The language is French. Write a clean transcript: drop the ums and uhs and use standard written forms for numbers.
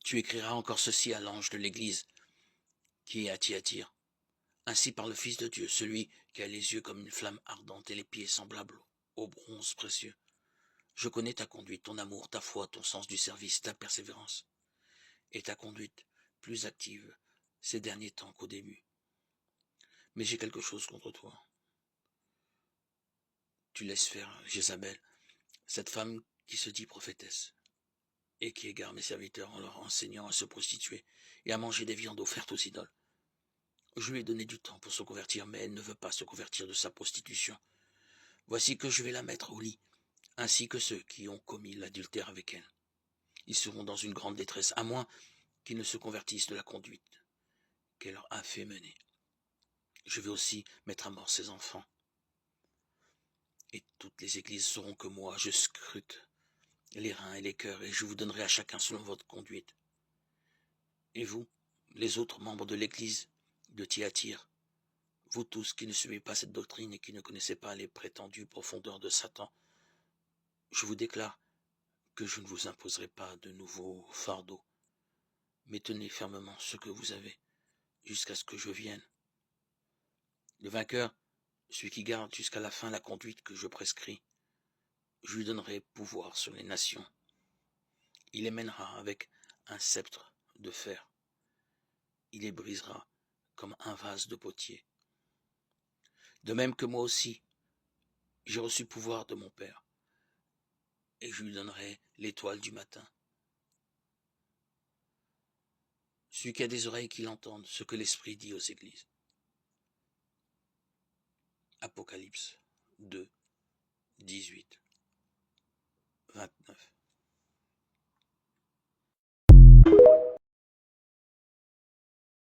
Tu écriras encore ceci à l'ange de l'église qui est à Thyatire. Ainsi par le Fils de Dieu, celui qui a les yeux comme une flamme ardente et les pieds semblables au bronze précieux. Je connais ta conduite, ton amour, ta foi, ton sens du service, ta persévérance, et ta conduite plus active ces derniers temps qu'au début. Mais j'ai quelque chose contre toi. Tu laisses faire Jézabel, cette femme qui se dit prophétesse, et qui égare mes serviteurs en leur enseignant à se prostituer et à manger des viandes offertes aux idoles. Je lui ai donné du temps pour se convertir, mais elle ne veut pas se convertir de sa prostitution. Voici que je vais la mettre au lit, ainsi que ceux qui ont commis l'adultère avec elle. Ils seront dans une grande détresse, à moins qu'ils ne se convertissent de la conduite qu'elle leur a fait mener. Je vais aussi mettre à mort ses enfants. Et toutes les églises sauront que moi, je scrute les reins et les cœurs, et je vous donnerai à chacun selon votre conduite. Et vous, les autres membres de l'église de Thyatire, vous tous qui ne suivez pas cette doctrine et qui ne connaissez pas les prétendues profondeurs de Satan, je vous déclare que je ne vous imposerai pas de nouveaux fardeaux, mais tenez fermement ce que vous avez, jusqu'à ce que je vienne. Le vainqueur, celui qui garde jusqu'à la fin la conduite que je prescris, je lui donnerai pouvoir sur les nations. Il les mènera avec un sceptre de fer. Il les brisera comme un vase de potier. De même que moi aussi, j'ai reçu pouvoir de mon Père, et je lui donnerai l'étoile du matin. Celui qui a des oreilles qu'il entende ce que l'Esprit dit aux églises. Apocalypse 2, 18, 29.